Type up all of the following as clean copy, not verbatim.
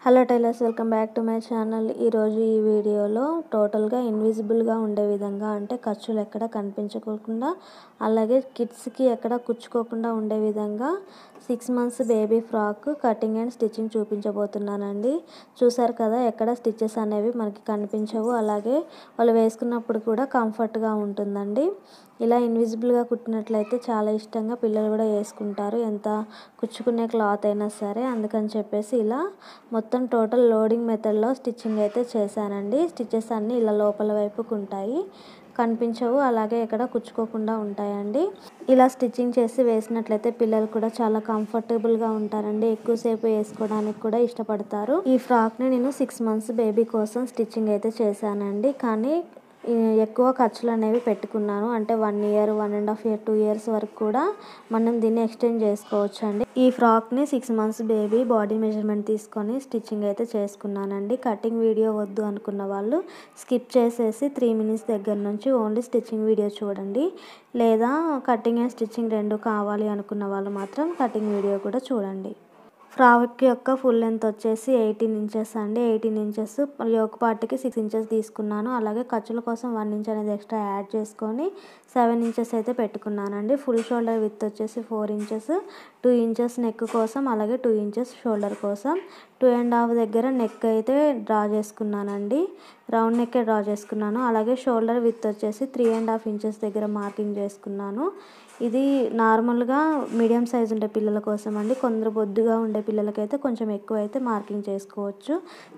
Hello tailors, welcome back to my channel. ఈరోజు ఈ వీడియోలో టోటల్గా ఇన్విజిబుల్గా ఉండే విధంగా, అంటే ఖర్చులు ఎక్కడ కనిపించకుండా, అలాగే కిడ్స్కి ఎక్కడ కుచ్చుకోకుండా ఉండే విధంగా 6 months baby frock cutting and stitching చూపించబోతున్నానండి. చూసారు కదా, ఎక్కడ స్టిచెస్ అనేవి మనకి కనిపించవు, అలాగే వాళ్ళు వేసుకున్నప్పుడు కూడా కంఫర్ట్గా ఉంటుందండి. ఇలా ఇన్విజిబుల్గా కుట్టినట్లయితే చాలా ఇష్టంగా పిల్లలు కూడా వేసుకుంటారు, ఎంత కుచ్చుకునే క్లాత్ అయినా సరే. అందుకని చెప్పేసి ఇలా మొత్తం టోటల్ లోడింగ్ మెథడ్లో స్టిచ్చింగ్ అయితే చేశానండి. స్టిచెస్ అన్నీ ఇలా లోపల వైపుకు ఉంటాయి, కనిపించవు, అలాగే ఎక్కడ కుచ్చుకోకుండా ఉంటాయండి. ఇలా స్టిచ్చింగ్ చేసి వేసినట్లయితే పిల్లలు కూడా చాలా కంఫర్టబుల్గా ఉంటారండి, ఎక్కువసేపు వేసుకోవడానికి కూడా ఇష్టపడతారు. ఈ ఫ్రాక్ని నేను 6 months బేబీ కోసం స్టిచ్చింగ్ అయితే చేశానండి. కానీ ఎక్కువ ఖర్చులు అనేవి పెట్టుకున్నాను, అంటే 1 year, 1.5 year, 2 years వరకు కూడా మనం దీన్ని ఎక్స్టెండ్ చేసుకోవచ్చు అండి. ఈ ఫ్రాక్ని 6 months బేబీ బాడీ మెజర్మెంట్ తీసుకొని స్టిచ్చింగ్ అయితే చేసుకున్నానండి. కటింగ్ వీడియో వద్దు అనుకున్న వాళ్ళు స్కిప్ చేసేసి 3 minutes దగ్గర నుంచి ఓన్లీ స్టిచ్చింగ్ వీడియో చూడండి. లేదా కటింగ్ అండ్ స్టిచ్చింగ్ రెండు కావాలి అనుకున్న వాళ్ళు మాత్రం కటింగ్ వీడియో కూడా చూడండి. ఫ్రాక్ యొక్క ఫుల్ లెంత్ వచ్చేసి 18 inches అండి. 18 inches యోక్ పార్ట్కి 6 inches తీసుకున్నాను. అలాగే ఖర్చుల కోసం 1 inch అనేది ఎక్స్ట్రా యాడ్ చేసుకొని 7 inches అయితే పెట్టుకున్నానండి. ఫుల్ షోల్డర్ విత్ వచ్చేసి 4 inches, 2 inches నెక్ కోసం, అలాగే 2 inches షోల్డర్ కోసం. 2.5 దగ్గర నెక్ అయితే డ్రా చేసుకున్నానండి, రౌండ్ నెక్ డ్రా చేసుకున్నాను. అలాగే షోల్డర్ విత్ వచ్చేసి 3.5 inches దగ్గర మార్కింగ్ చేసుకున్నాను. ఇది నార్మల్గా మీడియం సైజ్ ఉండే పిల్లల కోసం అండి. కొందరు బొద్దుగా ఉండే పిల్లలకైతే కొంచెం ఎక్కువ అయితే మార్కింగ్ చేసుకోవచ్చు.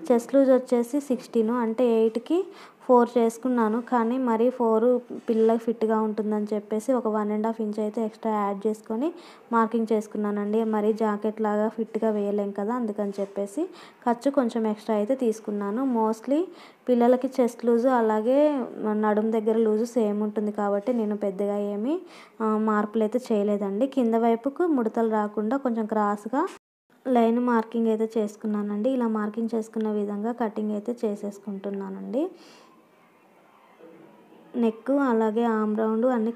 చెస్ట్ లూజ్ వచ్చేసి 16, అంటే 8కి 4 చేసుకున్నాను. కానీ మరి 4 పిల్లలకి ఫిట్గా ఉంటుందని చెప్పేసి ఒక 1.5 inch అయితే ఎక్స్ట్రా యాడ్ చేసుకొని మార్కింగ్ చేసుకున్నానండి. మరి జాకెట్ లాగా ఫిట్గా వేయలేం కదా, అందుకని చెప్పేసి ఖర్చు కొంచెం ఎక్స్ట్రా అయితే తీసుకున్నాను. మోస్ట్లీ పిల్లలకి చెస్ట్ లూజు అలాగే నడుము దగ్గర లూజు సేమ్ ఉంటుంది కాబట్టి నేను పెద్దగా ఏమీ మార్పులు అయితే చేయలేదండి. కింద వైపుకు ముడతలు రాకుండా కొంచెం క్రాస్గా లైన్ మార్కింగ్ అయితే చేసుకున్నానండి. ఇలా మార్కింగ్ చేసుకున్న విధంగా కటింగ్ అయితే చేసేసుకుంటున్నానండి. నెక్ అలాగే ఆమ్ రౌండ్ అన్నీ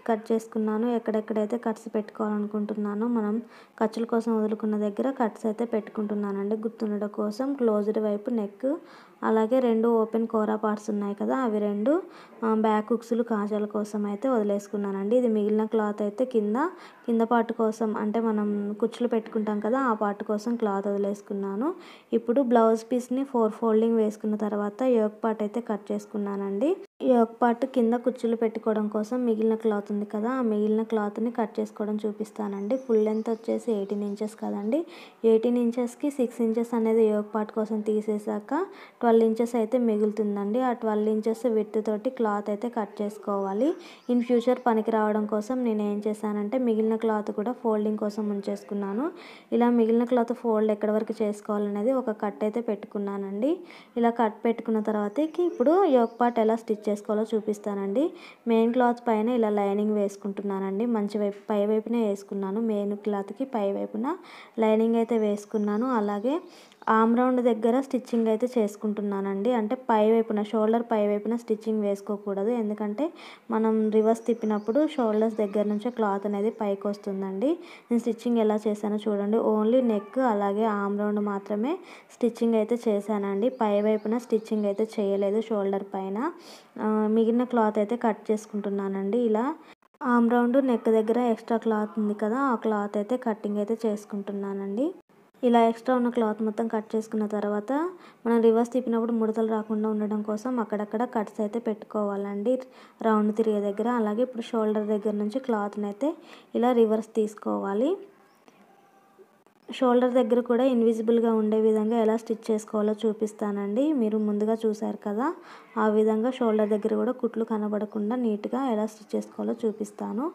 కట్ చేసుకున్నాను. ఎక్కడెక్కడైతే కట్స్ పెట్టుకోవాలనుకుంటున్నానో మనం ఖర్చుల కోసం వదులుకున్న దగ్గర కట్స్ అయితే పెట్టుకుంటున్నానండి, గుర్తుండడం కోసం. క్లోజ్డ్ వైపు నెక్, అలాగే 2 ఓపెన్ కోరా పార్ట్స్ ఉన్నాయి కదా, అవి 2 బ్యాక్ హుక్స్లు కాజాల కోసం అయితే వదిలేసుకున్నానండి. ఇది మిగిలిన క్లాత్ అయితే కింద పార్ట్ కోసం, అంటే మనం కుచ్చులు పెట్టుకుంటాం కదా, ఆ పార్ట్ కోసం క్లాత్ వదిలేసుకున్నాను. ఇప్పుడు బ్లౌజ్ పీస్ని 4 folding వేసుకున్న తర్వాత యోక్ పార్ట్ అయితే కట్ చేసుకున్నానండి. యోక్ పార్ట్ కింద కుచ్చులు పెట్టుకోవడం కోసం మిగిలిన క్లాత్ ఉంది కదా, ఆ మిగిలిన క్లాత్ని కట్ చేసుకోవడం చూపిస్తానండి. ఫుల్ లెంత్ వచ్చేసి 18 inches కదండి. 18 inchesకి 6 inches అనేది యోక్ పార్ట్ కోసం తీసేసాక 12 inches అయితే మిగులుతుందండి. ఆ 12 inches విడ్త్ తోటి క్లాత్ అయితే కట్ చేసుకోవాలి. ఇన్ ఫ్యూచర్ పనికి రావడం కోసం నేను ఏం చేశానంటే మిగిలిన క్లాత్ కూడా ఫోల్డింగ్ కోసం ఉంచేసుకున్నాను. ఇలా మిగిలిన క్లాత్ ఫోల్డ్ ఎక్కడి వరకు చేసుకోవాలనేది ఒక కట్ అయితే పెట్టుకున్నానండి. ఇలా కట్ పెట్టుకున్న తర్వాత ఇప్పుడు యోక్ పార్ట్ ఎలా స్టిచ్ చేసుకోవాలో చూపిస్తానండి. మెయిన్ క్లాత్ పైన ఇలా లైనింగ్ వేసుకుంటున్నానండి. మంచి వైపు పై వైపునే వేసుకున్నాను. మెయిన్ క్లాత్కి పై వైపున లైనింగ్ అయితే వేసుకున్నాను. అలాగే ఆమ్ రౌండ్ దగ్గర స్టిచ్చింగ్ అయితే చేసుకుంటున్నానండి. అంటే పై వైపున షోల్డర్ పై వైపున స్టిచ్చింగ్ వేసుకోకూడదు, ఎందుకంటే మనం రివర్స్ తిప్పినప్పుడు షోల్డర్స్ దగ్గర నుంచే క్లాత్ అనేది పైకి వస్తుందండి. నేను స్టిచ్చింగ్ ఎలా చేశానో చూడండి. ఓన్లీ నెక్ అలాగే ఆమ్ రౌండ్ మాత్రమే స్టిచ్చింగ్ అయితే చేశానండి. పై వైపున స్టిచ్చింగ్ అయితే చేయలేదు షోల్డర్ పైన. మిగిలిన క్లాత్ అయితే కట్ చేసుకుంటున్నానండి. ఇలా ఆమ్ రౌండ్ నెక్ దగ్గర ఎక్స్ట్రా క్లాత్ ఉంది కదా, ఆ క్లాత్ అయితే కటింగ్ అయితే చేసుకుంటున్నానండి. ఇలా ఎక్స్ట్రా ఉన్న క్లాత్ మొత్తం కట్ చేసుకున్న తర్వాత మనం రివర్స్ తిప్పినప్పుడు ముడతలు రాకుండా ఉండడం కోసం అక్కడక్కడ కట్స్ అయితే పెట్టుకోవాలండి, రౌండ్ తిరిగే దగ్గర. అలాగే ఇప్పుడు షోల్డర్ దగ్గర నుంచి క్లాత్ని అయితే ఇలా రివర్స్ తీసుకోవాలి. షోల్డర్ దగ్గర కూడా ఇన్విజిబుల్గా ఉండే విధంగా ఎలా స్టిచ్ చేసుకోవాలో చూపిస్తానండి. మీరు ముందుగా చూసారు కదా, ఆ విధంగా షోల్డర్ దగ్గర కూడా కుట్లు కనబడకుండా నీట్గా ఎలా స్టిచ్ చేసుకోవాలో చూపిస్తాను.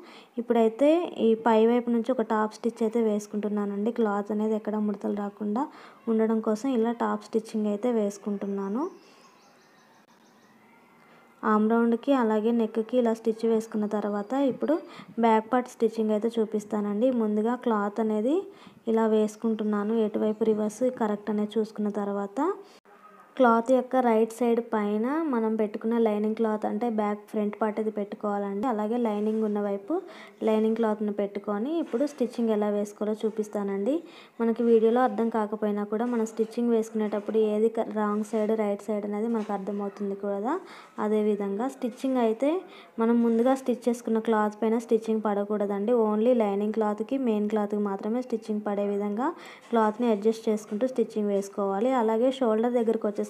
ఇప్పుడైతే ఈ పై వైపు నుంచి ఒక టాప్ స్టిచ్ అయితే వేసుకుంటున్నానండి. క్లాత్ అనేది ఎక్కడ ముడతలు రాకుండా ఉండడం కోసం ఇలా టాప్ స్టిచ్చింగ్ అయితే వేసుకుంటున్నాను. ఆమ్ రౌండ్కి అలాగే నెక్కి ఇలా స్టిచ్ వేసుకున్న తర్వాత ఇప్పుడు బ్యాక్ పార్ట్ స్టిచ్చింగ్ అయితే చూపిస్తానండి. ముందుగా క్లాత్ అనేది ఇలా వేసుకుంటున్నాను. ఎటువైపు రివర్స్ కరెక్ట్ అనేది చూసుకున్న తర్వాత క్లాత్ యొక్క రైట్ సైడ్ పైన మనం పెట్టుకున్న లైనింగ్ క్లాత్ అంటే బ్యాక్ ఫ్రంట్ పార్ట్ అది పెట్టుకోవాలండి. అలాగే లైనింగ్ ఉన్న వైపు లైనింగ్ క్లాత్ని పెట్టుకొని ఇప్పుడు స్టిచ్చింగ్ ఎలా వేసుకోవాలో చూపిస్తానండి. మనకి వీడియోలో అర్థం కాకపోయినా కూడా మనం స్టిచ్చింగ్ వేసుకునేటప్పుడు ఏది రాంగ్ సైడ్ రైట్ సైడ్ అనేది మనకు అర్థమవుతుంది కదా. అదేవిధంగా స్టిచ్చింగ్ అయితే మనం ముందుగా స్టిచ్ చేసుకున్న క్లాత్ పైన స్టిచ్చింగ్ పడకూడదండి. ఓన్లీ లైనింగ్ క్లాత్కి మెయిన్ క్లాత్కి మాత్రమే స్టిచ్చింగ్ పడే విధంగా క్లాత్ని అడ్జస్ట్ చేసుకుంటూ స్టిచ్చింగ్ వేసుకోవాలి. అలాగే షోల్డర్ దగ్గరకు వచ్చేసరికి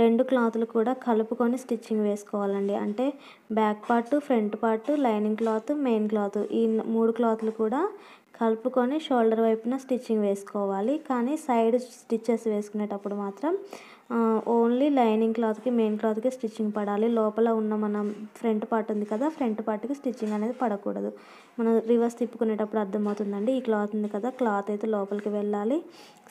రెండు క్లాతులు కూడా కలుపుకొని స్టిచ్చింగ్ వేసుకోవాలండి. అంటే back part, front part, lining cloth, main cloth ఈ 3 క్లాతులు కూడా కలుపుకొని షోల్డర్ వైపున స్టిచ్చింగ్ వేసుకోవాలి. కానీ సైడ్ స్టిచ్చెస్ వేసుకునేటప్పుడు మాత్రం ఓన్లీ లైనింగ్ క్లాత్కి మెయిన్ క్లాత్కి స్టిచ్చింగ్ పడాలి. లోపల ఉన్న మనం ఫ్రంట్ పార్ట్ ఉంది కదా, ఫ్రంట్ పార్ట్కి స్టిచ్చింగ్ అనేది పడకూడదు. మనం రివర్స్ తిప్పుకునేటప్పుడు అర్థమవుతుందండి. ఈ క్లాత్ ఉంది కదా, క్లాత్ అయితే లోపలికి వెళ్ళాలి.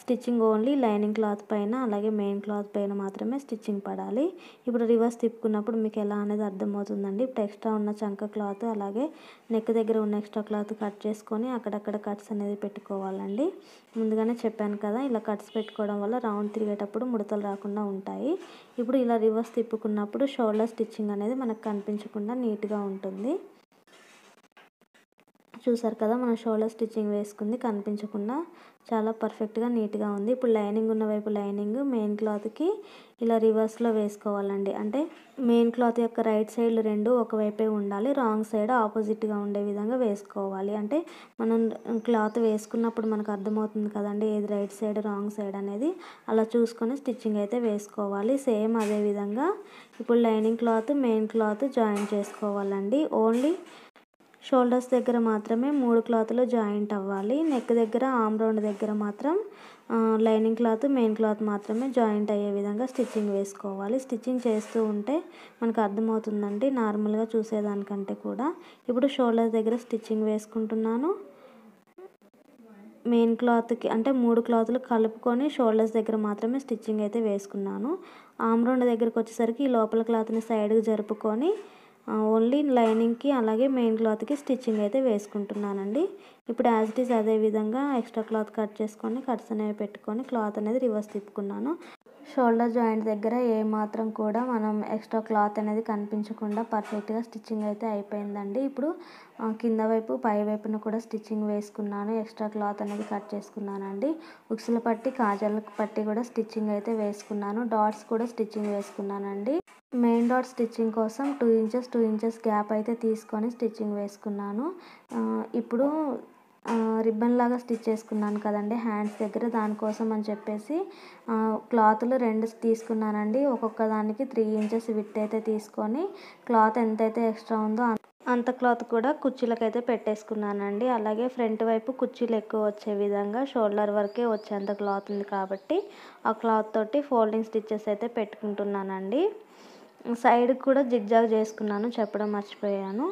స్టిచ్చింగ్ ఓన్లీ లైనింగ్ క్లాత్ పైన అలాగే మెయిన్ క్లాత్ పైన మాత్రమే స్టిచ్చింగ్ పడాలి. ఇప్పుడు రివర్స్ తిప్పుకున్నప్పుడు మీకు ఎలా అనేది అర్థమవుతుందండి. ఇప్పుడు ఎక్స్ట్రా ఉన్న చంక క్లాత్ అలాగే నెక్ దగ్గర ఉన్న ఎక్స్ట్రా క్లాత్ కట్ చేసుకొని అక్కడక్కడ కట్స్ అనేది పెట్టుకోవాలండి. ముందుగానే చెప్పాను కదా, ఇలా కట్స్ పెట్టుకోవడం వల్ల రౌండ్ తిరిగేటప్పుడు ముడతలు రాకుండా ఉంటాయి. ఇప్పుడు ఇలా రివర్స్ తిప్పుకున్నప్పుడు షోల్డర్ స్టిచ్చింగ్ అనేది మనకు కనిపించకుండా నీట్గా ఉంటుంది. చూసారు కదా, మనం షోల్డర్ స్టిచ్చింగ్ వేసుకుంది కనిపించకుండా చాలా పర్ఫెక్ట్గా నీట్గా ఉంది. ఇప్పుడు లైనింగ్ ఉన్న వైపు లైనింగ్, మెయిన్ క్లాత్కి ఇలా రివర్స్లో వేసుకోవాలండి. అంటే మెయిన్ క్లాత్ యొక్క రైట్ సైడ్లు రెండు ఒకవైపే ఉండాలి, రాంగ్ సైడ్ ఆపోజిట్గా ఉండే విధంగా వేసుకోవాలి. అంటే మనం క్లాత్ వేసుకున్నప్పుడు మనకు అర్థమవుతుంది కదండి ఏది రైట్ సైడ్ రాంగ్ సైడ్ అనేది. అలా చూసుకొని స్టిచ్చింగ్ అయితే వేసుకోవాలి. సేమ్ అదే విధంగా ఇప్పుడు lining cloth, main cloth join చేసుకోవాలండి. ఓన్లీ షోల్డర్స్ దగ్గర మాత్రమే 3 క్లాతులు జాయింట్ అవ్వాలి. నెక్ దగ్గర, ఆమ్ రౌండ్ దగ్గర మాత్రం లైనింగ్ క్లాత్, మెయిన్ క్లాత్ మాత్రమే జాయింట్ అయ్యే విధంగా స్టిచ్చింగ్ వేసుకోవాలి. స్టిచ్చింగ్ చేస్తూ ఉంటే మనకు అర్థమవుతుందండి నార్మల్గా చూసేదానికంటే కూడా. ఇప్పుడు షోల్డర్ దగ్గర స్టిచ్చింగ్ వేసుకుంటున్నాను. మెయిన్ క్లాత్కి అంటే 3 క్లాతులు కలుపుకొని షోల్డర్స్ దగ్గర మాత్రమే స్టిచ్చింగ్ అయితే వేసుకున్నాను. ఆమ్ రౌండ్ దగ్గరకు వచ్చేసరికి ఈ లోపల క్లాత్ని సైడ్కి జరుపుకొని ఓన్లీ లైనింగ్కి అలాగే మెయిన్ క్లాత్కి స్టిచ్చింగ్ అయితే వేసుకుంటున్నానండి. ఇప్పుడు యాజ్ ఇట్ ఈస్ అదే విధంగా ఎక్స్ట్రా క్లాత్ కట్ చేసుకొని కట్స్ అనేవి పెట్టుకొని క్లాత్ అనేది రివర్స్ తిప్పుకున్నాను. షోల్డర్ జాయింట్ దగ్గర ఏమాత్రం కూడా మనం ఎక్స్ట్రా క్లాత్ అనేది కనిపించకుండా పర్ఫెక్ట్గా స్టిచ్చింగ్ అయితే అయిపోయిందండి. ఇప్పుడు కింద వైపు పై వైపున కూడా స్టిచ్చింగ్ వేసుకున్నాను. ఎక్స్ట్రా క్లాత్ అనేది కట్ చేసుకున్నానండి. ఉక్సుల పట్టి, కాజాల పట్టి కూడా స్టిచ్చింగ్ అయితే వేసుకున్నాను. డాట్స్ కూడా స్టిచ్చింగ్ వేసుకున్నానండి. మెయిన్ డాట్ స్టిచ్చింగ్ కోసం 2 ఇంచెస్ గ్యాప్ అయితే తీసుకొని స్టిచ్చింగ్ వేసుకున్నాను. ఇప్పుడు రిబ్బన్ లాగా స్టిచ్ చేసుకున్నాను కదండి హ్యాండ్స్ దగ్గర, దానికోసం అని చెప్పేసి క్లాతులు 2 తీసుకున్నానండి. ఒక్కొక్క దానికి 3 ఇంచెస్ విడ్త్ అయితే తీసుకొని క్లాత్ ఎంతైతే ఎక్స్ట్రా ఉందో అంత క్లాత్ కూడా కుర్చీలకైతే పెట్టేసుకున్నానండి. అలాగే ఫ్రంట్ వైపు కుర్చీలు ఎక్కువ వచ్చే విధంగా షోల్డర్ వరకే వచ్చేంత క్లాత్ ఉంది కాబట్టి ఆ క్లాత్ తోటి ఫోల్డింగ్ స్టిచ్చెస్ అయితే పెట్టుకుంటున్నానండి. సైడ్ కూడా జిగ్జాగ్ చేసుకున్నాను, చెప్పడం మర్చిపోయాను.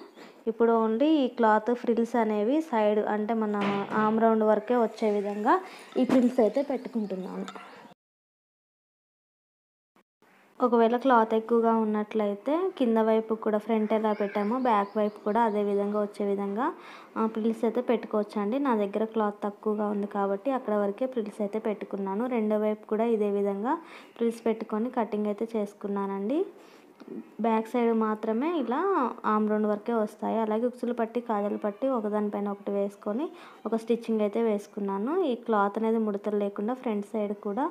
ఇప్పుడు ఓన్లీ ఈ క్లాత్ ఫ్రిల్స్ అనేవి సైడ్ అంటే మన ఆమ్ రౌండ్ వరకే వచ్చే విధంగా ఈ ఫ్రిల్స్ అయితే పెట్టుకుంటున్నాను. ఒకవేళ క్లాత్ ఎక్కువగా ఉన్నట్లయితే కింద వైపు కూడా ఫ్రంట్ ఎలా పెట్టామో బ్యాక్ వైపు కూడా అదే విధంగా వచ్చే విధంగా ఫ్రిల్స్ అయితే పెట్టుకోవచ్చండి. నా దగ్గర క్లాత్ తక్కువగా ఉంది కాబట్టి అక్కడ వరకే ఫ్రిల్స్ అయితే పెట్టుకున్నాను. రెండో వైపు కూడా ఇదే విధంగా ఫ్రిల్స్ పెట్టుకొని కటింగ్ అయితే చేసుకున్నానండి. బ్యాక్ సైడ్ మాత్రమే ఇలా ఆమ్ రౌండ్ వరకే వస్తాయి. అలాగే ఉక్సులు పట్టి, కాజాలు పట్టి ఒకదానిపైన ఒకటి వేసుకొని ఒక స్టిచ్చింగ్ అయితే వేసుకున్నాను. ఈ క్లాత్ అనేది ముడతలు లేకుండా ఫ్రంట్ సైడ్ కూడా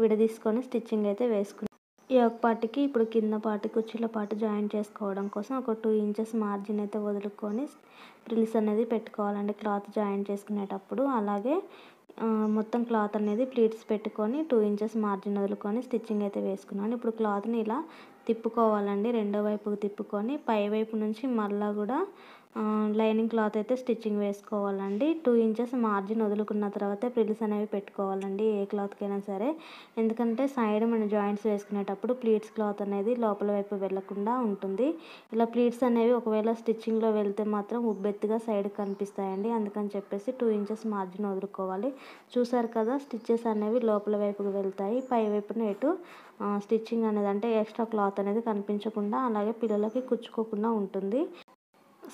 విడదీసుకొని స్టిచ్చింగ్ అయితే వేసుకున్నాను. ఈ ఒక పార్ట్కి ఇప్పుడు కింద పార్ట్ కుర్చీల పార్ట్ జాయిన్ చేసుకోవడం కోసం ఒక 2 ఇంచెస్ మార్జిన్ అయితే వదులుకొని ఫ్రిల్స్ అనేది పెట్టుకోవాలండి క్లాత్ జాయిన్ చేసుకునేటప్పుడు. అలాగే మొత్తం క్లాత్ అనేది ప్లీట్స్ పెట్టుకొని 2 ఇంచెస్ మార్జిన్ వదులుకొని స్టిచ్చింగ్ అయితే వేసుకున్నాను. ఇప్పుడు క్లాత్ని ఇలా తిప్పుకోవాలండి, రెండో వైపుకి తిప్పుకొని పై వైపు నుంచి మళ్ళీ కూడా లైనింగ్ క్లాత్ అయితే స్టిచ్చింగ్ వేసుకోవాలండి. 2 ఇంచెస్ మార్జిన్ వదులుకున్న తర్వాత ఫ్రిల్స్ అనేవి పెట్టుకోవాలండి ఏ క్లాత్కైనా సరే. ఎందుకంటే సైడ్ మనం జాయింట్స్ వేసుకునేటప్పుడు ప్లీట్స్ క్లాత్ అనేది లోపల వైపు వెళ్లకుండా ఉంటుంది. ఇలా ప్లీట్స్ అనేవి ఒకవేళ స్టిచ్చింగ్లో వెళ్తే మాత్రం ఉబ్బెత్తుగా సైడ్కి కనిపిస్తాయండి. అందుకని చెప్పేసి 2 ఇంచెస్ మార్జిన్ వదులుకోవాలి. చూసారు కదా, స్టిచ్చెస్ అనేవి లోపల వైపుకి వెళ్తాయి, పై వైపున ఎటు స్టిచ్చింగ్ అనేది అంటే ఎక్స్ట్రా క్లాత్ అనేది కనిపించకుండా అలాగే పిల్లలకి కుచ్చుకోకుండా ఉంటుంది.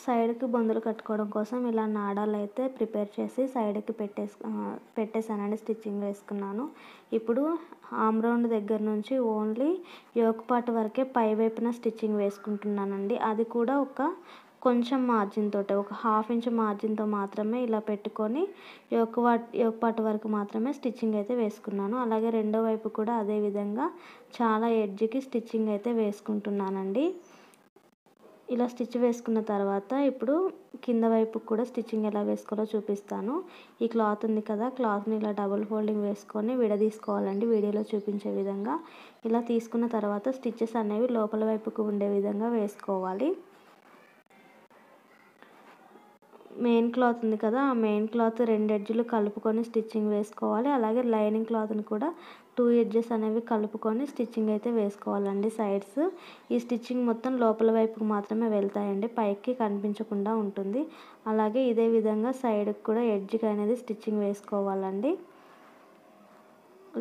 సైడ్కి బొందులు కట్టుకోవడం కోసం ఇలా నాడాలు అయితే ప్రిపేర్ చేసి సైడ్కి పెట్టేశానండి. స్టిచ్చింగ్ వేసుకున్నాను. ఇప్పుడు ఆమ్ రౌండ్ దగ్గర నుంచి ఓన్లీ యోక్ పార్ట్ వరకే పై వైపున స్టిచ్చింగ్ వేసుకుంటున్నానండి. అది కూడా కొంచెం మార్జిన్ తోటే, ఒక 1/2 ఇంచ్ మార్జిన్తో మాత్రమే ఇలా పెట్టుకొని యోక్ పార్ట్ వరకు మాత్రమే స్టిచ్చింగ్ అయితే వేసుకున్నాను. అలాగే రెండో వైపు కూడా అదే విధంగా చాలా ఎడ్జ్కి స్టిచ్చింగ్ అయితే వేసుకుంటున్నానండి. ఇలా స్టిచ్ వేసుకున్న తర్వాత ఇప్పుడు కింద వైపు కూడా స్టిచ్చింగ్ ఎలా వేసుకోవాలో చూపిస్తాను. ఈ క్లాత్ ఉంది కదా, క్లాత్ని ఇలా డబుల్ ఫోల్డింగ్ వేసుకొని విడదీసుకోవాలండి. వీడియోలో చూపించే విధంగా ఇలా తీసుకున్న తర్వాత స్టిచ్చెస్ అనేవి లోపల వైపుకు ఉండే విధంగా వేసుకోవాలి. మెయిన్ క్లాత్ ఉంది కదా, ఆ మెయిన్ క్లాత్ 2 ఎడ్జ్లు కలుపుకొని స్టిచ్చింగ్ వేసుకోవాలి. అలాగే లైనింగ్ క్లాత్ని కూడా 2 ఎడ్జెస్ అనేవి కలుపుకొని స్టిచ్చింగ్ అయితే వేసుకోవాలండి. సైడ్స్ ఈ స్టిచ్చింగ్ మొత్తం లోపల వైపుకు మాత్రమే వెళ్తాయండి, పైకి కనిపించకుండా ఉంటుంది. అలాగే ఇదే విధంగా సైడ్కి కూడా ఎడ్జ్కి అనేది స్టిచ్చింగ్ వేసుకోవాలండి.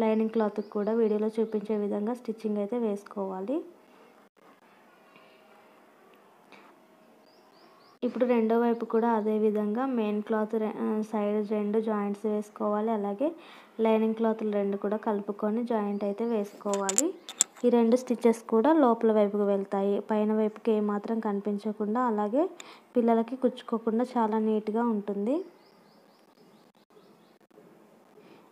లైనింగ్ క్లాత్కి కూడా వీడియోలో చూపించే విధంగా స్టిచ్చింగ్ అయితే వేసుకోవాలి. ఇప్పుడు రెండో వైపు కూడా అదే విధంగా మెయిన్ క్లాత్ సైడ్ 2 జాయింట్స్ వేసుకోవాలి. అలాగే లైనింగ్ క్లాత్లు 2 కూడా కలుపుకొని జాయింట్ అయితే వేసుకోవాలి. ఈ 2 స్టిచ్చెస్ కూడా లోపల వైపుకు వెళ్తాయి, పైన వైపుకి ఏమాత్రం కనిపించకుండా. అలాగే పిల్లలకి కుచ్చుకోకుండా చాలా నీట్గా ఉంటుంది.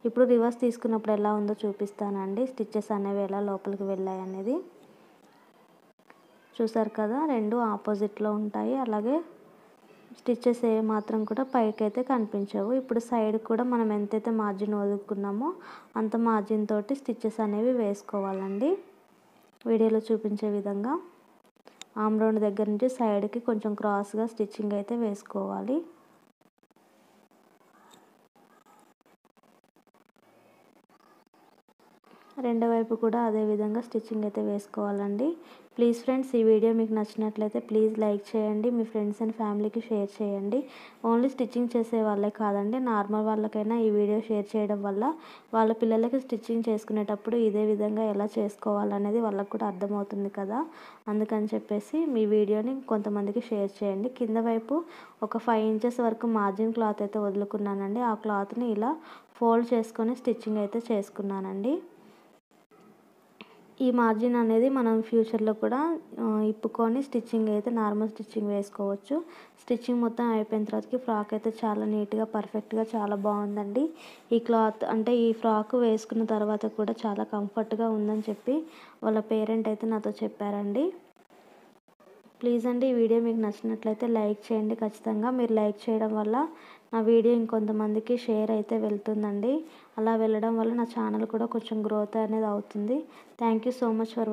ఇప్పుడు రివర్స్ తీసుకున్నప్పుడు ఎలా ఉందో చూపిస్తానండి. స్టిచ్చెస్ అనేవి ఎలా లోపలికి వెళ్ళాయి అనేది చూసారు కదా, 2 ఆపోజిట్లో ఉంటాయి. అలాగే స్టిచ్చెస్ ఏ మాత్రం కూడా పైకి అయితే కనిపించవు. ఇప్పుడు సైడ్ కూడా మనం ఎంతైతే మార్జిన్ వదులుకున్నామో అంత మార్జిన్ తోటి స్టిచ్చెస్ అనేవి వేసుకోవాలండి. వీడియోలో చూపించే విధంగా ఆమ్ రౌండ్ దగ్గర నుంచి సైడ్కి కొంచెం క్రాస్గా స్టిచ్చింగ్ అయితే వేసుకోవాలి. రెండో వైపు కూడా అదే విధంగా స్టిచ్చింగ్ అయితే వేసుకోవాలండి. ప్లీజ్ ఫ్రెండ్స్, ఈ వీడియో మీకు నచ్చినట్లయితే ప్లీజ్ లైక్ చేయండి, మీ ఫ్రెండ్స్ అండ్ ఫ్యామిలీకి షేర్ చేయండి. ఓన్లీ స్టిచ్చింగ్ చేసే వాళ్ళే కాదండి, నార్మల్ వాళ్ళకైనా ఈ వీడియో షేర్ చేయడం వల్ల వాళ్ళ పిల్లలకి స్టిచ్చింగ్ చేసుకునేటప్పుడు ఇదే విధంగా ఎలా చేసుకోవాలనేది వాళ్ళకు కూడా అర్థమవుతుంది కదా. అందుకని చెప్పేసి మీ వీడియోని కొంతమందికి షేర్ చేయండి. కింద వైపు ఒక 5 ఇంచెస్ వరకు మార్జిన్ క్లాత్ అయితే వదులుకున్నానండి. ఆ క్లాత్ని ఇలా ఫోల్డ్ చేసుకొని స్టిచ్చింగ్ అయితే చేసుకున్నానండి. ఈ మార్జిన్ అనేది మనం ఫ్యూచర్లో కూడా ఇప్పుకొని స్టిచ్చింగ్ అయితే నార్మల్ స్టిచ్చింగ్ వేసుకోవచ్చు. స్టిచ్చింగ్ మొత్తం అయిపోయిన తర్వాతకి ఫ్రాక్ అయితే చాలా నీట్గా పర్ఫెక్ట్గా చాలా బాగుందండి. ఈ క్లాత్ అంటే ఈ ఫ్రాక్ వేసుకున్న తర్వాత కూడా చాలా కంఫర్ట్గా ఉందని చెప్పి వాళ్ళ పేరెంట్ అయితే నాతో చెప్పారండి. ప్లీజ్ అండి, ఈ వీడియో మీకు నచ్చినట్లయితే లైక్ చేయండి. ఖచ్చితంగా మీరు లైక్ చేయడం వల్ల నా వీడియో ఇంకొంతమందికి షేర్ అయితే వెళ్తుందండి. అలా వెళ్ళడం వల్ల నా ఛానల్ కూడా కొంచెం గ్రోత్ అనేది అవుతుంది. Thank you so much for